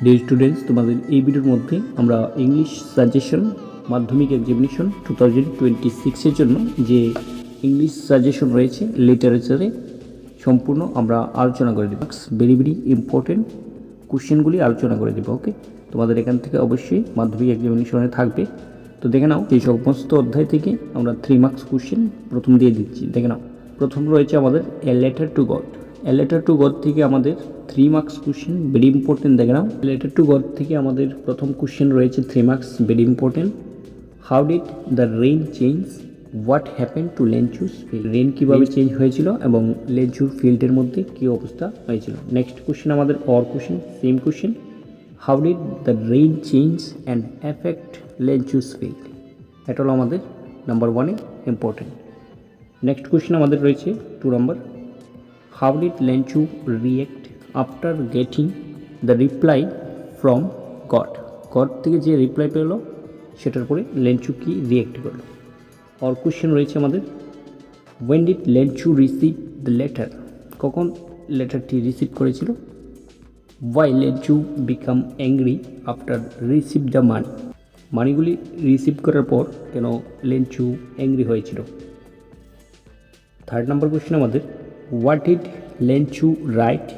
Dear students, তোমাদের এই ভিডিওর মধ্যে আমরা ইংলিশ সাজেশন মাধ্যমিক এক্সামিনেশন 2026 এর জন্য যে ইংলিশ সাজেশন রয়েছে লিটারেচারে সম্পূর্ণ আমরা আলোচনা করে দেব। ভেরি ভেরি ইম্পর্টেন্ট কোশ্চেনগুলি আলোচনা করে দেব। ওকে, তোমাদের এখান থেকে অবশ্যই মাধ্যমিক এক্সামিনেশনে থাকবে। তো দেখে নাও, এই সমস্ত অধ্যায় থেকে আমরা 3 মার্কস কোশ্চেন প্রথম দিয়ে দিচ্ছি। দেখে নাও, প্রথম রয়েছে আমাদের a letter to god. A letter to god থেকে আমাদের 3 মার্কস কোশ্চেন, ভেরি ইম্পর্টেন্ট। দেখে নাও, লেটার টু গড থেকে আমাদের প্রথম কোশ্চেন রয়েছে 3 marks, very important. How did the rain change, what happen to Lencho's field. Rain কীভাবে চেঞ্জ হয়েছিল এবং লেঞ্চুর ফিল্ডের মধ্যে কী অবস্থা হয়েছিল। নেক্সট কোশ্চেন আমাদের or question, same question. How did the rain change and affect Lencho's field. এটা হলো আমাদের নাম্বার 1-এ ইম্পর্টেন্ট। নেক্সট কোশ্চেন আমাদের রয়েছে 2 number. How did Lencho react after getting the reply from God. God থেকে যে reply পেলো সেটার পরে লেঞ্চু কি রিয়েক্ট করলো। অর কোশ্চেন রয়েছে আমাদের when did Lencho receive the letter. কখন লেটারটি রিসিভ করেছিল। Why Lencho become angry after receive the money. মানিগুলি রিসিভ করার পর কেন লেঞ্চু অ্যাংরি হয়েছিল। 3rd নম্বর কোশ্চেন আমাদের what did Lencho write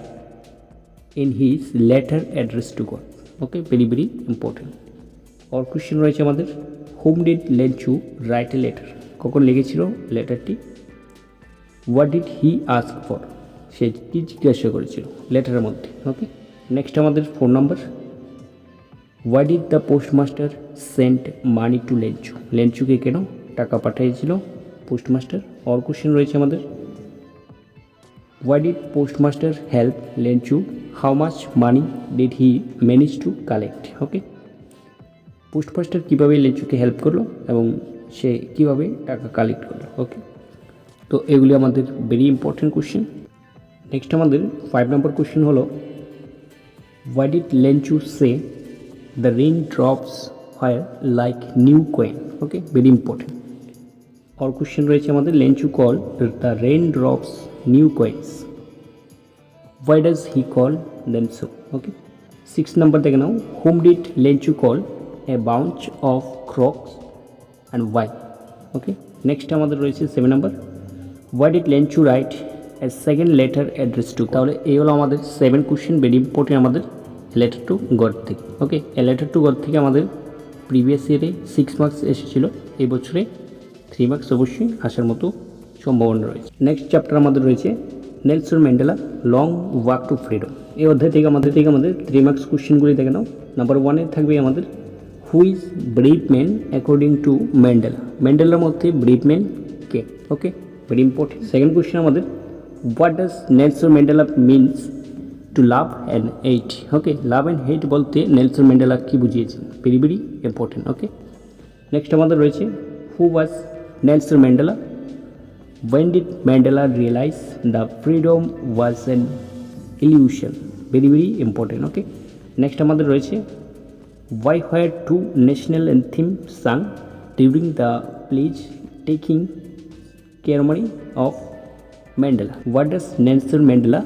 in his letter address to God. Okay, very very important. অর কোশ্চেন রয়েছে আমাদের whom did Lencho write a letter. কখন লিখেছিল লেটারটি। What did he ask for, সে কী জিজ্ঞাসা করেছিল লেটারের মধ্যে। ওকে, নেক্সট আমাদের 4 number. Why did the postmaster sent money to Lencho. লেঞ্চুকে কেন টাকা পাঠিয়েছিল পোস্টমাস্টার। অর কোশ্চেন রয়েছে আমাদের why did postmaster help Lencho, how much money did he manage to collect. Okay, postmaster কীভাবে লেঞ্চুকে হেল্প করলো এবং সে কীভাবে টাকা কালেক্ট করলো। ওকে, তো এগুলি আমাদের ভেরি ইম্পর্টেন্ট কোশ্চেন। নেক্সট আমাদের 5 নম্বর কোশ্চেন হলো why did Lencho say the rain drops were like new coin. Okay, very important. অর কোশ্চেন রয়েছে আমাদের Lencho call the rain drops new coins. Why does he call them so. Okay, 6 number দেখে নাও, whom did Lencho call a bunch of crooks and why. Okay, next আমাদের রয়েছে 7 number. Why did Lencho write a second letter address to. তাহলে এই হলো আমাদের 7 question, very important আমাদের letter to god থেকে। ওকে, এ লেটার টু গড থেকে আমাদের প্রিভিয়াস ইয়ারে 6 মার্কস এসেছিল, এই বছরে 3 মার্কস অবশ্যই আসার মতো সম্ভাবনা রয়েছে। নেক্সট চ্যাপ্টার আমাদের রয়েছে Nelson Mandela long walk two freedom. এই অধ্যায় থেকে আমাদের 3 মার্কস কোশ্চেনগুলি দেখে নাও। নাম্বার 1-এ থাকবে আমাদের who is brave man according to Mandela. ম্যান্ডেলার মধ্যে ব্রেভ ম্যান কে। Okay, very important. Second question আমাদের what does Nelson Mandela means to love and hate. Okay, love and hate বলতে নেলসন ম্যান্ডেলা কী বুঝিয়েছেন, very very important. Okay, next আমাদের রয়েছে who was Nelson Mandela, when did Mandela realize the freedom was an illusion, very very important. Okay, next আমাদের রয়েছে why were 2 national anthem sung during the pledge taking ceremony of Mandela. What does Nelson Mandela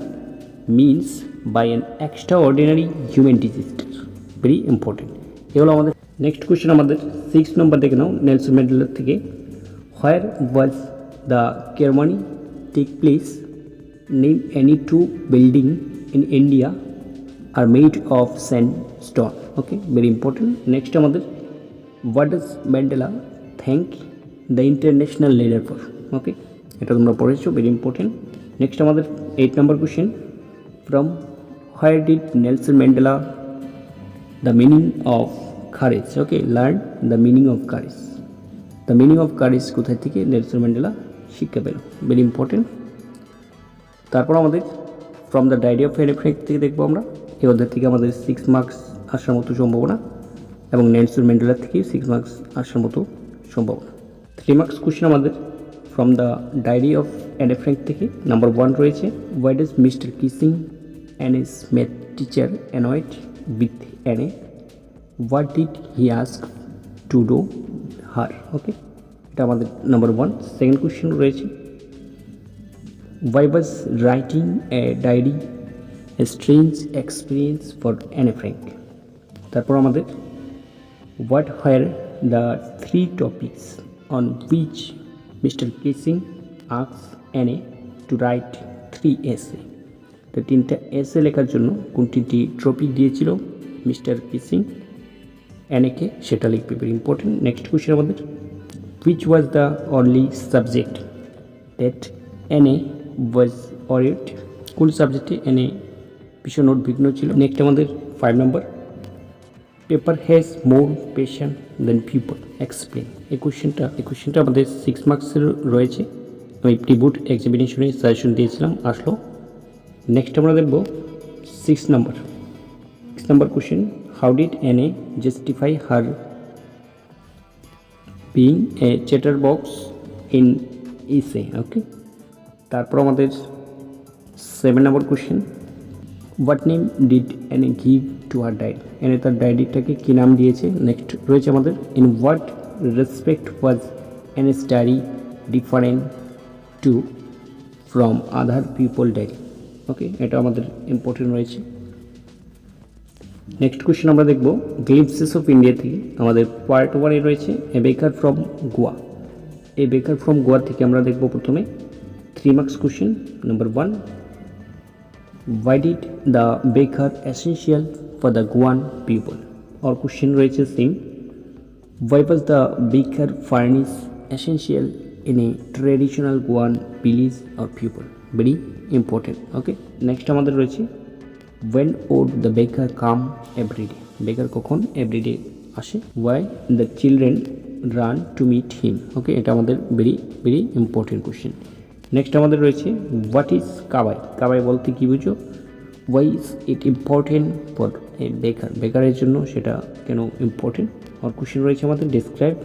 means by an extraordinary human disaster, very important. এগুলো আমাদের next question আমাদের 6 number দেখে নাও Nelson Mandela থেকে where was the ceremony take place, name any 2 building in India are made of sandstone. Okay, very important. Next আমাদের what does Mandela thank the international leader for. Okay, এটা তোমরা পড়েছো, very important. Next আমাদের 8 নম্বর question from where did Nelson Mandela the meaning of courage. Okay, learn the meaning of courage. The meaning of courage কোথায় থেকে Nelson Mandela শিক্ষা পেল, very important. তারপর আমাদের from the diary of an effect থেকে দেখবো আমরা। এই অধ্যায় থেকে আমাদের 6 মার্কস আসার মতো সম্ভাবনা এবং নেলসন ম্যান্ডেলার থেকে 6 মার্কস আসার মতো সম্ভাবনা। 3 মার্কস কোশ্চেন আমাদের from the diary of an effect থেকে। নাম্বার 1 রয়েছে why does Mister Keesing Anne's math teacher annoyed with Anne uh, what did he ask to do her. Okay, এটা আমাদের নাম্বার 1। সেকেন্ড কোশ্চেন রয়েছে why was writing a diary a strange experience for Anne Frank. তারপর আমাদের what were the three topics on which Mr. Kissing asked Anne to write 3 essay? তো তিনটা এসে লেখার জন্য কোন তিনটি টপিক দিয়েছিল মিস্টার কিসিং অ্যানেকে, সেটা লিখবে, ভেরি ইম্পর্টেন্ট। নেক্সট কোয়েশ্চেন আমাদের which was the only subject that Anne was worried? কোন সাবজেক্টে এনে ভীষণ উদ্বিগ্ন ছিল? নেক্সট আমাদের 5 number paper has more patient than people, explain. এই কোয়েশ্চেনটা আমাদের 6 মার্কসের রয়েছে। আমি প্রি বোর্ড এক্সামিনেশনে সাজেশন দিয়েছিলাম, আসলো। নেক্সট আমরা দেখব 6 number question, how did Anne justify her being a chatterbox in essay? Okay, তারপর আমাদের 7 number question, what name did Anne give to her diary? Anne তার ডায়েরিটাকে কী নাম দিয়েছে? নেক্সট রয়েছে আমাদের in what respect was Anne's diary different to from other people diary? Okay, এটা আমাদের ইম্পর্টেন্ট রয়েছে। নেক্সট কোয়েশ্চেন আমরা দেখব গ্লিপসেস অফ ইন্ডিয়া থেকে, আমাদের পার্ট 1 এ রয়েছে এ baker from Goa. A baker from Goa থেকে আমরা দেখব প্রথমে 3 marks question. Number 1, why did the baker essential for the Goan people? और क्वेश्चन রয়েছে same, why was the baker furnace essential in a traditional Goan village or people? Very important. Okay, next আমাদের রয়েছে when would the baker come every day? বেকার কখন everyday আসে? why the children run to meet him? ওকে, এটা আমাদের very important question. Next আমাদের রয়েছে what is কাবাই? কাবাই বলতে কী বুঝো? Why is it important for a baker? বেকারের জন্য সেটা কেন ইম্পর্টেন্ট? আর কোয়েশ্চেন রয়েছে আমাদের describe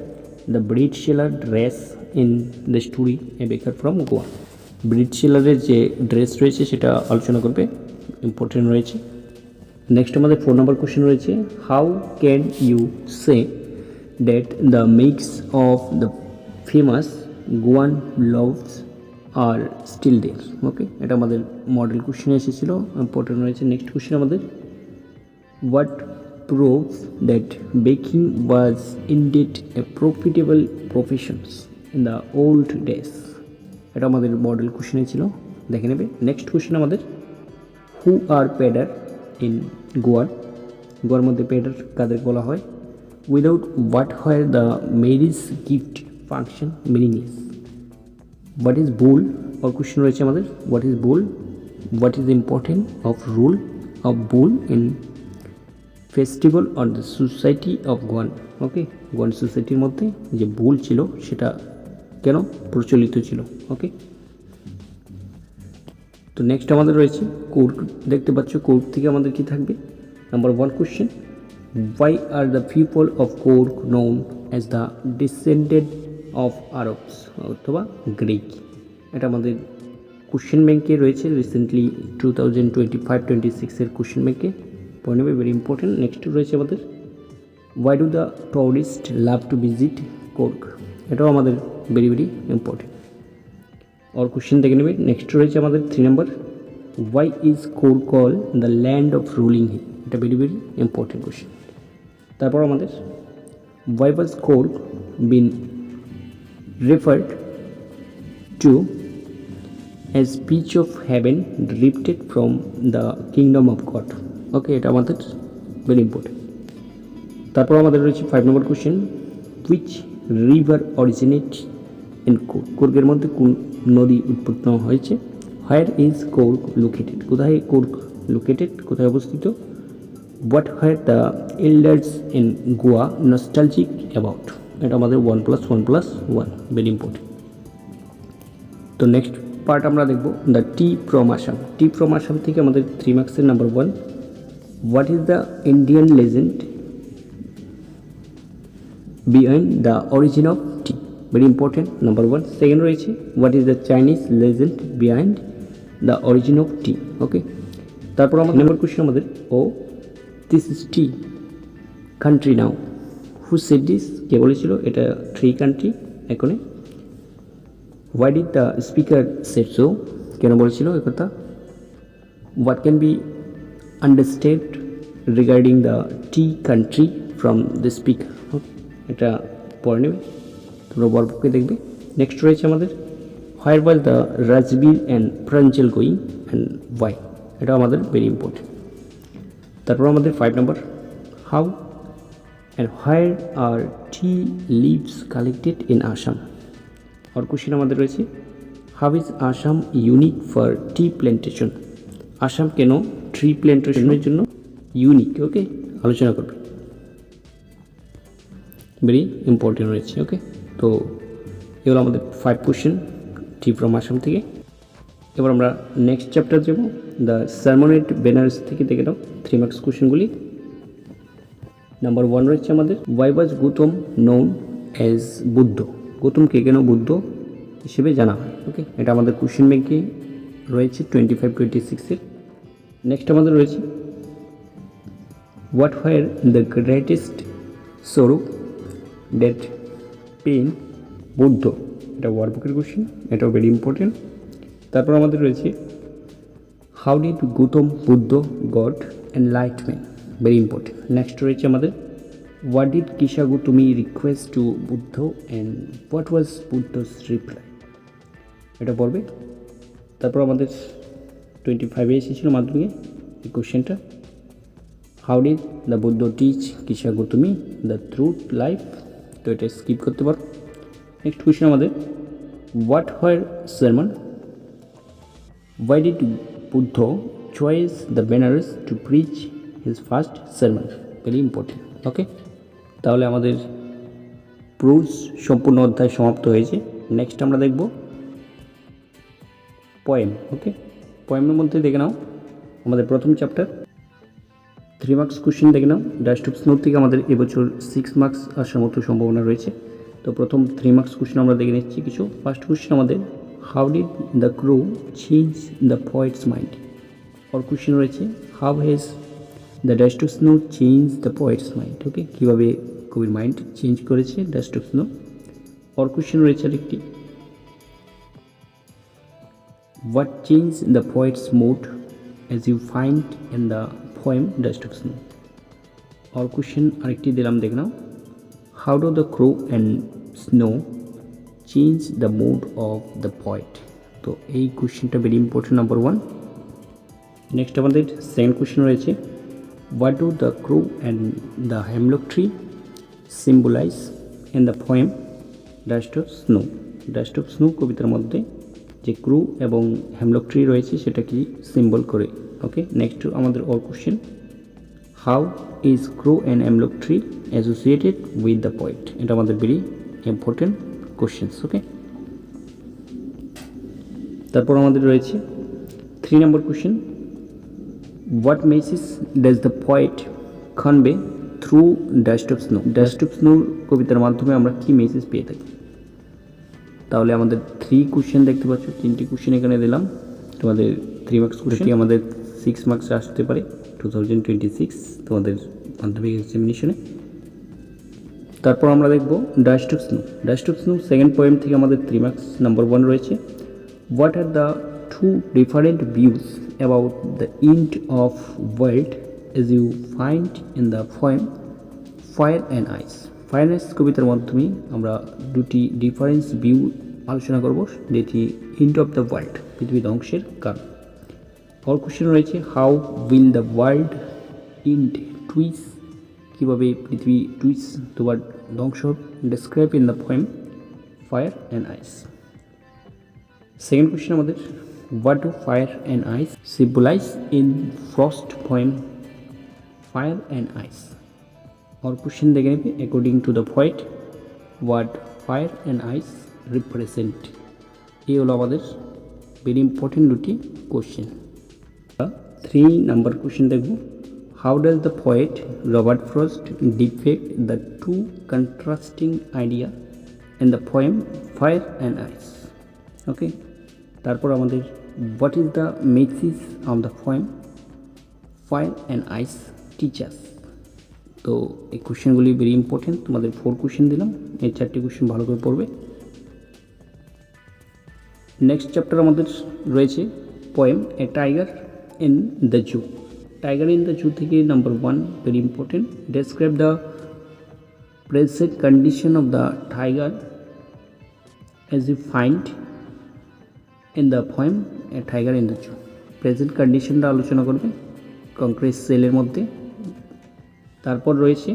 the bread seller dress in the story a baker from Goa. Breed সেলারের যে ড্রেস রয়েছে সেটা আলোচনা করবে, ইম্পর্টেন্ট রয়েছে। নেক্সট আমাদের 4 নম্বর কোয়েশ্চেন রয়েছে how can you say that the mix of the famous Goan loaves are still there? Okay, এটা আমাদের মডেল কোয়েশ্চেনে এসেছিলো, ইম্পর্টেন্ট রয়েছে। নেক্সট কোয়েশ্চেন আমাদের what proves that baking was indeed a profitable professions in the old days? এটা আমাদের model কোয়েশ্চেনে ছিল, দেখে নেবে। নেক্সট কোয়েশ্চেন আমাদের হু আর পেডার ইন গোয়ার মধ্যে পেডার কাদের বলা হয়? Without what were the marriage gift function meaningless? What is বুল? और क्वेश्चन রয়েছে আমাদের হোয়াট ইজ বুল, what is important of rule of বুল in festival or the society of Goan? Okay, Goan সোসাইটির মধ্যে যে বুল ছিল সেটা কেন প্রচলিত ছিল? ওকে, তো নেক্সট আমাদের রয়েছে কোর্গ। দেখতে পাচ্ছ কোর্গ থেকে আমাদের কি থাকবে? Number 1 question, why are the people of Coorg known as the descendant of Arabs অথবা গ্রিক? এটা আমাদের কোশ্চেন ব্যাংকে রয়েছে, রিসেন্টলি 2025-26 কোশ্চেন ব্যাংকে পড়ে নেবে, ভেরি ইম্পর্টেন্ট। নেক্সট রয়েছে আমাদের why do the tourist love to visit Coorg? এটাও আমাদের ভেরি ইম্পর্টেন্ট, और क्वेश्चन দেখে নেবে। নেক্সট রয়েছে আমাদের 3 number, why is Coorg call the land of rolling hill? এটা ভেরি ইম্পর্টেন্ট কোয়েশ্চেন। তারপর আমাদের why was Coorg been referred to as piece of heaven drifted from the kingdom of God? Okay, এটা আমাদের ভেরি ইম্পর্টেন্ট। তারপর আমাদের রয়েছে 5 number question, which river originate in Coorg? কোর্গের মধ্যে কোন নদী উৎপন্ন হয়েছে? Where is Coorg located? কোথায় কোর্গ লোকেটেড, কোথায় অবস্থিত? What were the elders in Goa nostalgic about? এটা আমাদের 1+1+1, ভেরি ইম্পর্টেন্ট। তো নেক্সট পার্ট আমরা দেখব the tea from Assam. Tea from Assam থেকে আমাদের 3 মার্কসের number 1, what is the Indian legend behind the origin of tea? Very important, number 1। Second রয়েছে what is the Chinese legend behind the origin of tea? Okay, তারপর আমাদের number question আমাদের this is tea country now, who said this? কে বলেছিল এটা tea country এখনে? Why did the speaker said so? কেন বলেছিল একথা? What can be understand regarding the tea country from the speaker. এটা পড়ে নেবে, তোমরা বর্বকে দেখবে। নেক্সট রয়েছে আমাদের where were the Rajvir and Pranjal going and why, এটা আমাদের ভেরি ইম্পর্টেন্ট। তারপর আমাদের 5 number how and where are tea leaves collected in Assam. আর কোশ্চেন আমাদের রয়েছে how is Assam unique for tea plantation. Assam কেন ট্রি প্ল্যান্টেশনের জন্য ইউনিক, ওকে, আলোচনা করবে, ভেরি ইম্পর্টেন্ট রয়েছে। ওকে, তো এগুলো আমাদের 5 কোশ্চেন টি ফ্রম আসাম থেকে। এবার আমরা নেক্সট চ্যাপ্টার যাব, দ্য সার্মন এট বেনারস থেকে দেখে নাও 3 মার্কস কোশ্চেনগুলি। নাম্বার 1 রয়েছে আমাদের why was Gautam known as Buddha. গৌতমকে কেন বুদ্ধ হিসেবে জানা হয়, ওকে, এটা আমাদের কোশ্চেন ব্যাংকে রয়েছে 25-26-এর। নেক্সট আমাদের রয়েছে what were the greatest sorrow that pain Buddha, এটা ওয়ার্কবুকের কোশ্চেন, এটাও ভেরি ইম্পর্টেন্ট। তারপর আমাদের রয়েছে how did Gautam Buddha got enlightenment, very important. Next রয়েছে আমাদের what did Kisa Gautami request to Buddha and what was Buddha's reply, এটা পড়বে। তারপর আমাদের 25-এ এসেছিল মাধ্যমিকে এই কোশ্চেনটা, how did the Buddha teach Kisa Gautami the truth life, তো এটা স্কিপ করতে পারো। নেক্সট কোশ্চেন আমাদের what were sermon, why did Buddha choose the Benares to preach his first sermon, very important. ওকে, তাহলে আমাদের প্রোজ সম্পূর্ণ অধ্যায় সমাপ্ত হয়েছে। নেক্সট আমরা দেখব পোয়েম। ওকে, পোয়েমের মধ্যে দেখে নাও আমাদের প্রথম চ্যাপ্টার 3 মার্কস কোশ্চেন দেখে নাও। ডাস্ট অফ স্নো থেকে আমাদের এবছর 6 মার্কস আসার মতো সম্ভাবনা রয়েছে। তো প্রথম 3 মার্কস কোশ্চেন আমরা দেখে নিচ্ছি কিছু। ফার্স্ট কোশ্চেন আমাদের how did the crow change the poet's mind. আর কোশ্চেন রয়েছে how has the dust of snow change the poet's mind, okay, কীভাবে কবির মাইন্ড চেঞ্জ করেছে ডাস্ট অফ স্নো। আর কোশ্চেন রয়েছে আরেকটি what change the poet's mood as you find in the poem dust of snow. আর question আরেকটি দিলাম দেখ নাও how do the crow and snow change the mood of the poet. তো এই কোশ্চেনটা ভেরি ইম্পর্টেন্ট, নাম্বার 1। নেক্সট আমাদের second question রয়েছে what do the crow and the hemlock tree symbolize in the poem dust of snow. Dust of snow কবিতার মধ্যে যে ক্রো এবং হ্যামলক tree রয়েছে সেটা কি সিম্বল করে, ওকে। নেক্সট আমাদের or question how is crow and hemlock tree associated with the poet, এটা আমাদের ভেরি ইম্পর্টেন্ট কোশ্চেন্স, ওকে। তারপর আমাদের রয়েছে 3 number question what message does the poet convey through dust of snow. Dust of স্নোর কবিতার মাধ্যমে আমরা কি মেসেজ পেয়ে থাকি। তাহলে আমাদের 3 কোশ্চেন দেখতে পাচ্ছ, 3টি কোশ্চেন এখানে দিলাম তোমাদের 3 মার্কস কোশ্চেন, আমাদের 6 মার্কস আসতে পারে 2026 তোমাদের মাধ্যমিক এক্সামিনেশনে। তারপর আমরা দেখব dust of snow. Dust of snow second poem থেকে আমাদের 3 মার্কস। নাম্বার 1 রয়েছে what are the 2 different views about the end of world as you find in the poem fire and ice. Fire and ice কবিতার মাধ্যমে আমরা 2টি difference view আলোচনা করব, যেটি এন্ড অফ দ্য ওয়ার্ল্ড, পৃথিবী ধ্বংসের কারণ। আর কোশ্চেন রয়েছে how will the world end twice, কীভাবে পৃথিবী টুইস তোমার ধ্বংস describe in the poem fire and ice. Second question আমাদের what do fire and ice symbolize in Frost poem fire and ice. আর কোশ্চেন দেখে নেবে according to the poet what fire and ice represent. এই হলো আমাদের very important 2টি question. 3 number question দেখব how does the poet Robert frost depict the 2 contrasting idea in the poem fire and ice, okay. তারপর আমাদের what is the message of the poem fire and ice teachers. তো এই কোশ্চেনগুলি very important, তোমাদের 4 question দিলাম, এই 4টি question ভালো করে পড়বে। নেক্সট চ্যাপ্টার আমাদের রয়েছে poem a tiger in the zoo. Tiger in the zoo থেকে number 1 very important. Describe the present condition of the tiger as you find in the poem a tiger in the zoo। Present কন্ডিশনটা আলোচনা করবে concrete সেলের মধ্যে। তারপর রয়েছে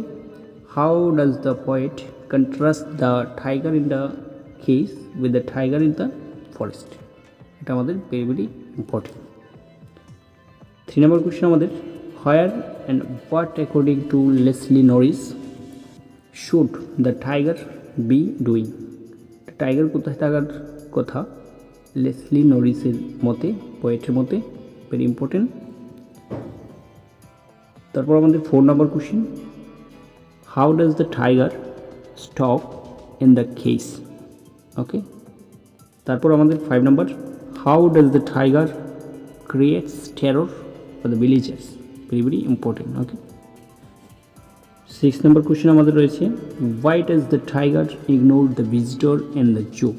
how does the poet contrast the tiger in the case with the tiger in the forest. এটা আমাদের very very important. 3 নম্বর question আমাদের হোয়ার and what according to Leslie Norris should the tiger be doing. Tiger কোথায় থাকার কথা Leslie নরিসের মতে, পোয়েটের মতে, very important. তারপর আমাদের 4 number question how does the tiger stop in the cage. Okay. তারপর আমাদের 5 number how does the tiger creates terror for the villagers, very very important. Okay. 6 number question আমাদের রয়েছে why does the tiger ignore the visitor in the zoo.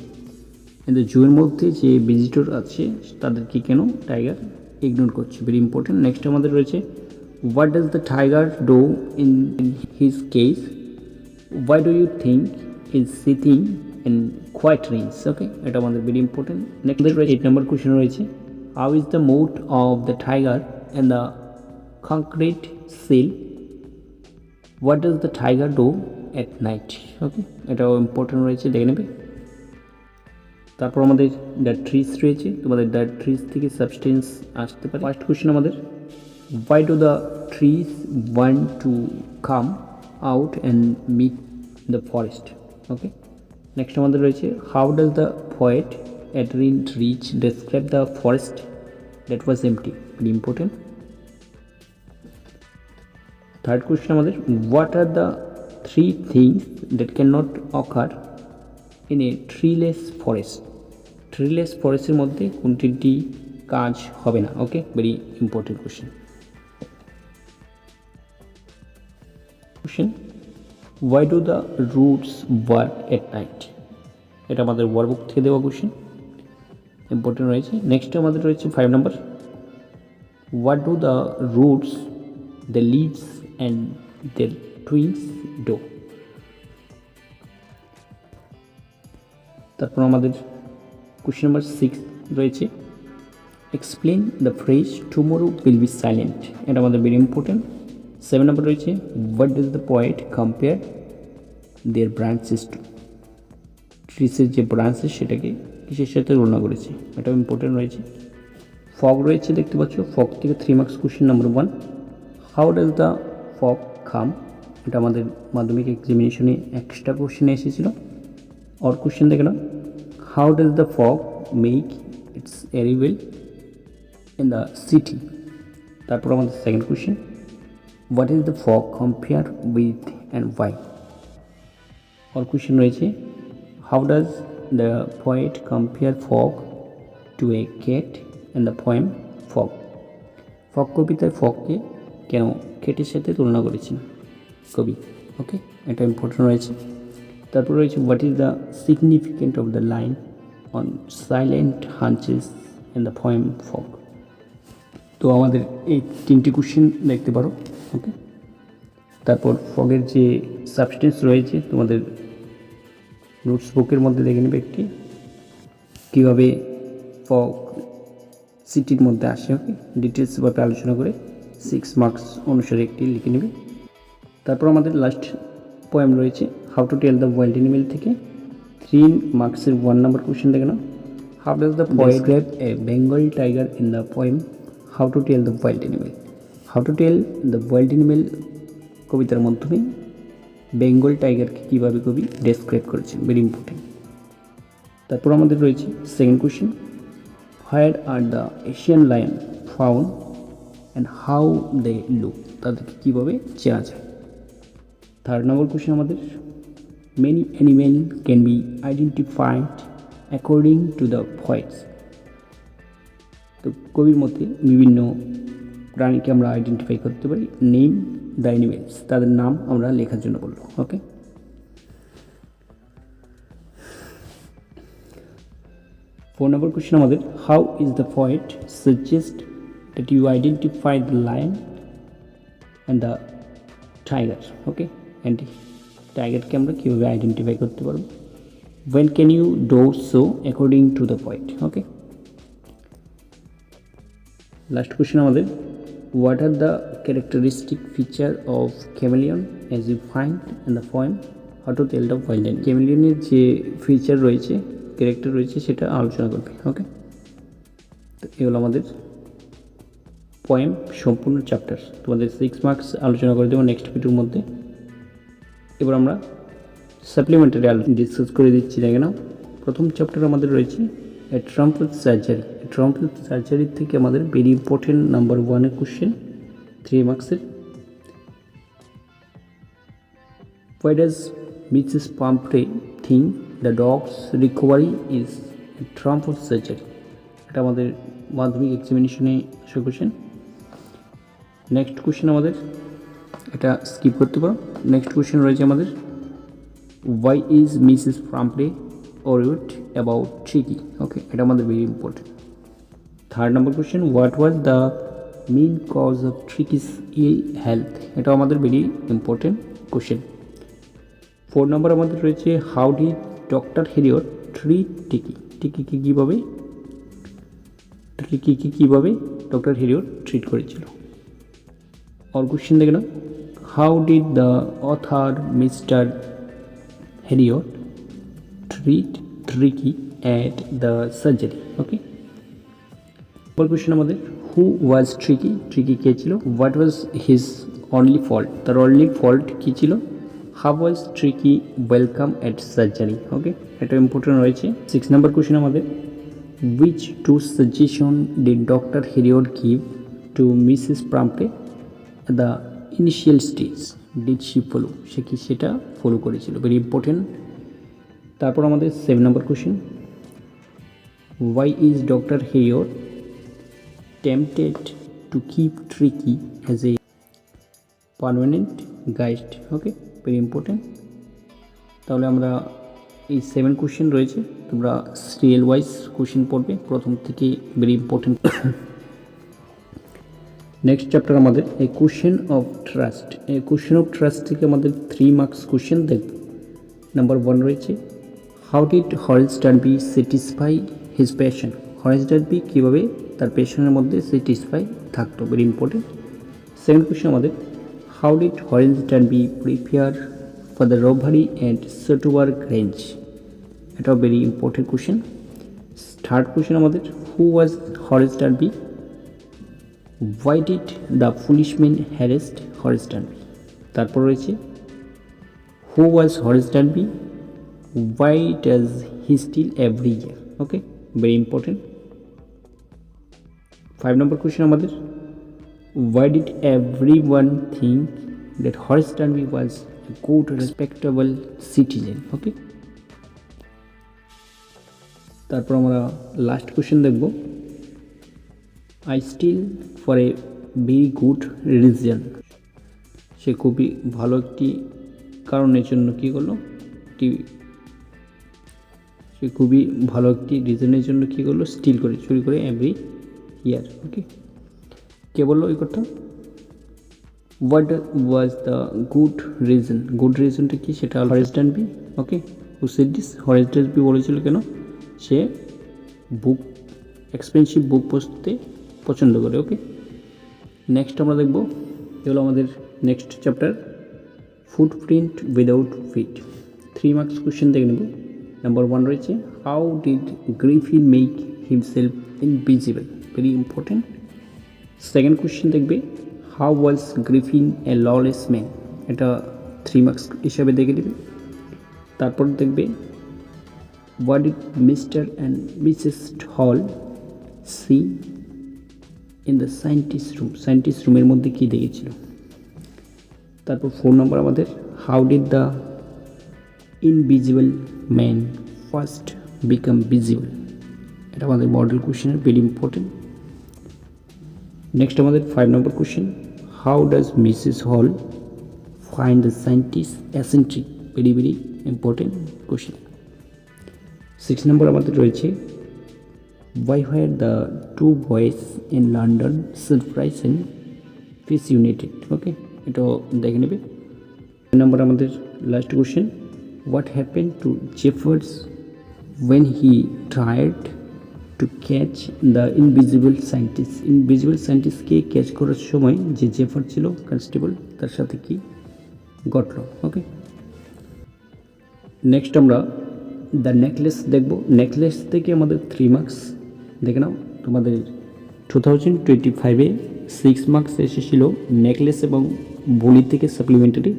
In the জুয়ের মধ্যে যে visitor আছে তাদেরকে কেন টাইগার ইগনোর করছে, very important. Next আমাদের রয়েছে what does the tiger do in his case, why do you think is sitting in quite range. Okay, এটা আমাদের very important. Next 8 number question রয়েছে how is the mood of the tiger in the concrete cell, what does the tiger do at night. Okay, এটাও important রয়েছে, দেখে নেবে। তারপর আমাদের the trees রয়েছে, তোমাদের দ্য ট্রিজ থেকে সাবস্টেন্স আসতে পারে। ফার্স্ট কোয়েশ্চেন আমাদের why do the trees want to come out and meet the forest. Okay. Next আমাদের রয়েছে how does the poet Adrienne Rich describe the forest that was empty, very important. Third question আমাদের what are the 3 things that can not occur in a treeless forest. Treeless ফরেস্টের মধ্যে কোন 3টি কাজ হবে না। Okay, very important question. Why do the roots work at night. এটা আমাদের ওয়ার্কবুক থেকে দেওয়া কোয়েশ্চেন, ইম্পর্টেন্ট রয়েছে। নেক্সট আমাদের রয়েছে 5 number what do the roots the leaves and the twins do. তারপর আমাদের কোয়েশ্চেন নাম্বার 6 রয়েছে explain the phrase tomorrow will be silent. এটা আমাদের ভেরি ইম্পর্টেন্ট। 7 নম্বর রয়েছে what does the poet compare their branches to. ট্রিসের যে branches সেটাকে কিসের সাথে তুলনা করেছে, এটাও ইম্পর্টেন্ট রয়েছে। ফগ রয়েছে, দেখতে পাচ্ছ। ফগ থেকে 3 marks question number 1 how does the fog come. এটা আমাদের মাধ্যমিক এক্সামিনেশনে এক্সট্রা কোয়েশ্চেনে এসেছিলো। और क्वेश्चन देखना how does the fog make its arrival in the city. তারপর আমাদের second question what is the fog compare with and why. और क्वेश्चन রয়েছে how does the poet compare fog to a cat in the poem fog. Fog কবিতায় ফগকে কেন ক্যাটের সাথে তুলনা করেছেন কবি। ওকে, এটা ইম্পর্টেন্ট রয়েছে। তারপর রয়েছে what is the significant of the line on silent haunches in the poem fog. তো আমাদের এই 3টি কোয়েশ্চেন দেখতে পারো। ওকে। তারপর ফগের যে সাবস্টেন্স রয়েছে তোমাদের নোটস বুকের মধ্যে দেখে নেবে একটি কীভাবে ফগ সিটির মধ্যে আসে। ওকে, ডিটেলসভাবে আলোচনা করে 6 মার্কস অনুসারে একটি লিখে নেবে। তারপর আমাদের লাস্ট পোয়েম রয়েছে how to tell the wild animal থেকে 3 মার্কসের 1 নম্বর কোয়েশ্চেন দেখে নাও how does the poet describe a Bengal tiger in the poem how to tell the wild animal. How to tell the wild animal কবিতার মাধ্যমে বেঙ্গল টাইগারকে কীভাবে কবি describe করেছেন, very important. তারপর আমাদের রয়েছে second question where are the Asian lion found and how they look, তাদেরকে কীভাবে চেনা যায়। থার্ড নম্বর কোয়েশ্চেন আমাদের many animal can be identified according to the voice. তো কবির মতে বিভিন্ন প্রাণীকে আমরা আইডেন্টিফাই করতে পারি। নেম দ্য অ্যানিমেলস, তাদের নাম আমরা লেখার জন্য বলবো। ওকে। 4 নম্বর কোয়েশ্চেন আমাদের how is the poet suggest that you identify the lion and the tiger. Okay, and টাইগারকে আমরা কীভাবে আইডেন্টিফাই করতে পারবো? when can you do so according to the poet? Okay, last question আমাদের, what are the characteristic feature of chameleon as you find in the poem how to tell the violin? chameleon-এর যে feature রয়েছে, character রয়েছে, সেটা আলোচনা করবে। ওকে, তো এগুলো আমাদের পোয়েম সম্পূর্ণ চ্যাপ্টার, তোমাদের 6 মার্কস আলোচনা করে দেবো নেক্সট ভিডিওর মধ্যে। এবার আমরা সাপ্লিমেন্টারি ডিসকাস করে দিচ্ছি। দেখে নাও, প্রথম চ্যাপ্টার আমাদের রয়েছে এ ট্রাম্পেট সার্জারি। ট্রাম্পেট সার্জারি থেকে আমাদের ভেরি ইম্পর্টেন্ট নাম্বার 1 কোশ্চেন 3 মার্কসের, why does Mrs. Pumphrey think the dog's recovery is a trumpet surgery? এটা আমাদের মাধ্যমিক এক্সামিনেশনে আসা কোশ্চেন। নেক্সট কোশ্চেন আমাদের, এটা স্কিপ করতে পারো। নেক্সট কোশ্চেন রয়েছে আমাদের, why is Mrs. Pumphrey worried about Tricky? ওকে, এটা আমাদের very important. Third number question, what was the main cause of Tricky's ill health? এটা আমাদের ভেরি ইম্পর্টেন্ট কোশ্চেন। 4 নাম্বার আমাদের রয়েছে, হাউ ডিড ডক্টর হেরিয়ট ট্রিট টিকি? টিকিকে কীভাবে ডক্টর হেরিয়ট ট্রিট করেছিল? और क्वेश्चन देखना, how did the author mister Harriet treat tricky at the surgery? Okay, और क्वेश्चन हमारे, हु वाज ट्रिकी? ट्रिकी के छिलो? What was his only fault? तार ओनली फल्ट की छिलो? How was tricky welcome eight surgery? Okay, এটা important রয়েছে। 6 number question আমাদের, which two suggestion did Dr. Heriot give to Mrs. Pumphrey at the initial stage? Did she follow? সে কি সেটা follow করেছিল? Very important. তারপর আমাদের 7 number question, why is Dr. Heriot tempted to keep Tricky as a permanent guest? Okay, very important. তাহলে আমরা এই 7 question রয়েছে, তোমরা সিরিয়াল ওয়াইজ কোশ্চেন পড়বে প্রথম থেকে, ভেরি ইম্পর্টেন্ট। নেক্সট চ্যাপ্টার আমাদের এ কোশ্চেন অফ ট্রাস্ট। এই কোশ্চেন অফ ট্রাস্ট থেকে আমাদের 3 মার্কস কোশ্চেন দেখব। নাম্বার 1 রয়েছে, how did Horace Darby satisfy his passion? Horace Darby কীভাবে তার প্যাশনের মধ্যে স্যাটিসফাই থাকতো? Very important. সেকেন্ড কোশ্চেন আমাদের, how did Horace Darby prepare for the robbery and Shotover Grange? এটাও very important question. Third question আমাদের, who was Horace Darby? Why did the policeman harass Horace Darby? তারপর রয়েছে, who was Horace Darby? Why does he steal every year? Okay, very important. 5 number question আমাদের, why did everyone think that Horace Darby was a good respectable citizen? ওকে, তারপর আমরা last question দেখব, I steal for a very good reason. সে খুবই ভালো একটি কারণের জন্য কী করলো? সে খুবই ভালো একটি রিজনের জন্য কী করলো? স্টিল করে, চুরি করে এভরি ইয়ার। ওকে, কে বললো এই কথা? What was the good reason? Good রিজনটা কি? সেটা Horace Darby. Okay, who said this? Horace Darby বলেছিল কেন? সে বুক, এক্সপেন্সিভ বুক পড়তে পছন্দ করে। ওকে, নেক্সট আমরা দেখব, এগুলো আমাদের next chapter, footprint without feet. 3 marks question দেখে নেব। নাম্বার 1 রয়েছে, how did Griffin make himself invisible? Very important. Second question দেখবে, how was Griffin a lawless man? এটা 3 মার্কস হিসাবে দেখে নেবে। তারপর দেখবে, what did Mr and Mrs Hall see in the scientist room? Scientist রুমের মধ্যে কী দেখেছিল? তারপর 4 নম্বর আমাদের, how did the invisible man first become visible? এটা আমাদের মডেল কোশ্চেনের ভেরি ইম্পর্টেন্ট। নেক্সট আমাদের 5 number question, how does Mrs Hall find the scientist eccentric? Very very important question. 6 number আমাদের রয়েছে, why were the two boys in London surprised and fascinated? Okay, এটাও দেখে নেবে। Number আমাদের last question, what happen to Jaffers when he tried to catch the invisible scientist? Invisible সায়েন্টিস্টকে catch করার সময় যে জেফার ছিল কনস্টেবল, তার সাথে কি ঘটল? ওকে, নেক্সট আমরা দ্য নেকলেস দেখব। নেকলেস থেকে আমাদের 3 মার্কস দেখে নাও। তোমাদের 2025-এ 6 মার্কস এসেছিল নেকলেস এবং ভুলি থেকে সাপ্লিমেন্টারি।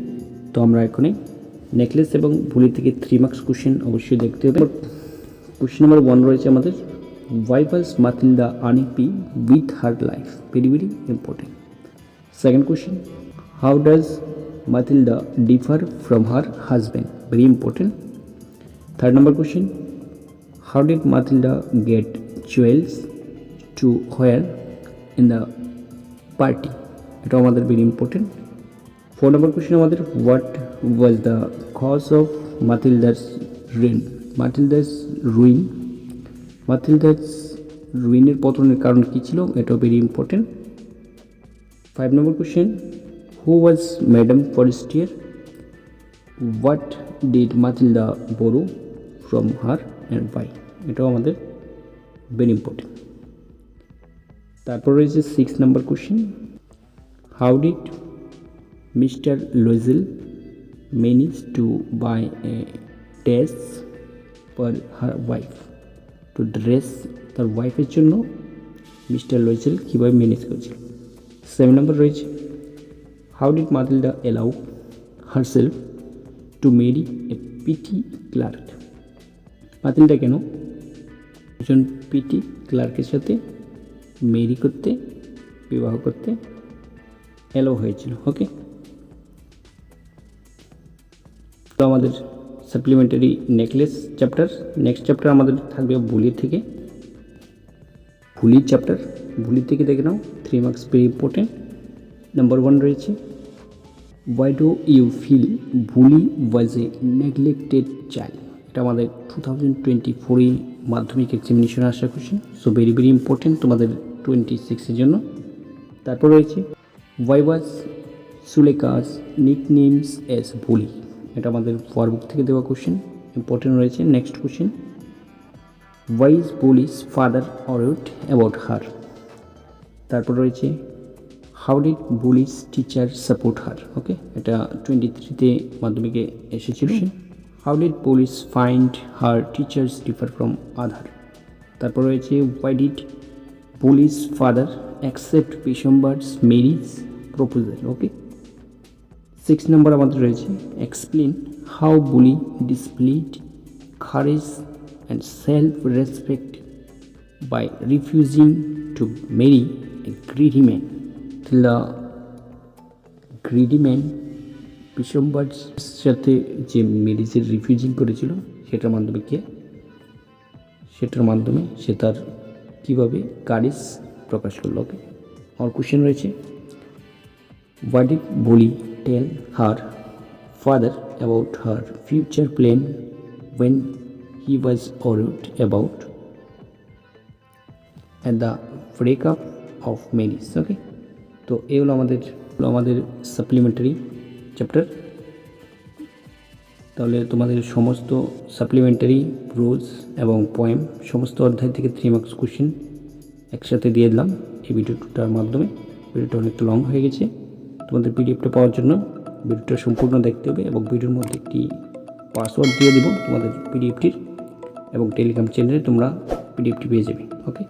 তো আমরা এখানে নেকলেস এবং ভুলি থেকে 3 মার্কস কোশ্চেন অবশ্যই দেখতে হবে। কোশ্চেন নাম্বার 1 রয়েছে আমাদের, why was Matilda unhappy with her life? Very very important. Second question, how does Matilda differ from her husband? Very important. Third number question, how did Matilda get jewels to wear in the party? এটা আমাদের very important. 4 number question আমাদের, what was the cause of Matilda's ruin? Matilda's ruinএর পতনের কারণ কি ছিল? এটাও very important. 5 number question, who was Madame Forestier? What did Matilda borrow from her and why? এটাও আমাদের very important. তারপর রয়েছে 6 number question, how did Mr. Loisel manage to buy a dress for her wife? তো dress তার ওয়াইফের জন্য mister লয়েজেল কীভাবে manage করেছিল? 7 নম্বর রয়েছে, how did Matilda allow herself to marry a petty clerk? Matilda কেন একজন পিটি ক্লার্কের সাথে মেরি করতে, বিবাহ করতে অ্যালাউ হয়েছিল? ওকে, তো আমাদের supplementary necklace chapter. Next chapter আমাদের থাকবে ভুলি থেকে, ভুলির চ্যাপ্টার। ভুলি থেকে দেখে নাও 3 মার্কস ভেরি ইম্পর্টেন্ট। নাম্বার 1 রয়েছে, ওয়াই ডু ইউ ফিল ভুলি ওয়াজ এ নেগলেক্টেড চাইল্ড? এটা আমাদের 2024 মাধ্যমিক এক্সামিনেশন আসা question, so very very important তোমাদের 26-এর জন্য। তারপর রয়েছে, ওয়াই ওয়াজ সুলেকাস নিকনেমস এস ভুলি? এটা আমাদের ফরবুক থেকে দেওয়া কোশ্চেন, ইম্পর্টেন্ট রয়েছে। Next question, why is Bholi's father worried about her? তারপর রয়েছে, how did Bholi's teacher support her? Okay, এটা 23-তে মাধ্যমিকে এসেছিল। How did Bholi's find her teachers differ from others? তারপর রয়েছে, why did Bholi's father accept Bishamber's marriage proposal? Okay, 6 number আমাদের রয়েছে, explain how Bholi displayed courage and self-respect by refusing to marry a greedy man. The greedy man বিশম্বার সাথে যে ম্যারেজের refusing করেছিল, সেটার মাধ্যমে সে তার কীভাবে কারেজ প্রকাশ করল। ওকে, আমার কোশ্চেন রয়েছে, হোয়াট ডিড ভুলি tell her father about her future plan when he was worried about and the breakup of marriage? ওকে, তো এই হলো আমাদের সাপ্লিমেন্টারি চ্যাপ্টার। তাহলে তোমাদের সমস্ত সাপ্লিমেন্টারি রোজ এবং পোয়েম সমস্ত অধ্যায় থেকে 3 মার্কস কোশ্চেন একসাথে দিয়ে দিলাম এই ভিডিওটার মাধ্যমে। ভিডিওটা অনেকটা লং হয়ে গেছে। তোমাদের পিডিএফটা পাওয়ার জন্য ভিডিওটা সম্পূর্ণ দেখতে হবে এবং ভিডিওর মধ্যে একটি পাসওয়ার্ড দিয়ে দেবো তোমাদের পিডিএফটির, এবং টেলিগ্রাম চ্যানেলে তোমরা পিডিএফটি পেয়ে যাবে। Okay,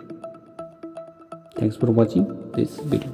thanks for watching this video.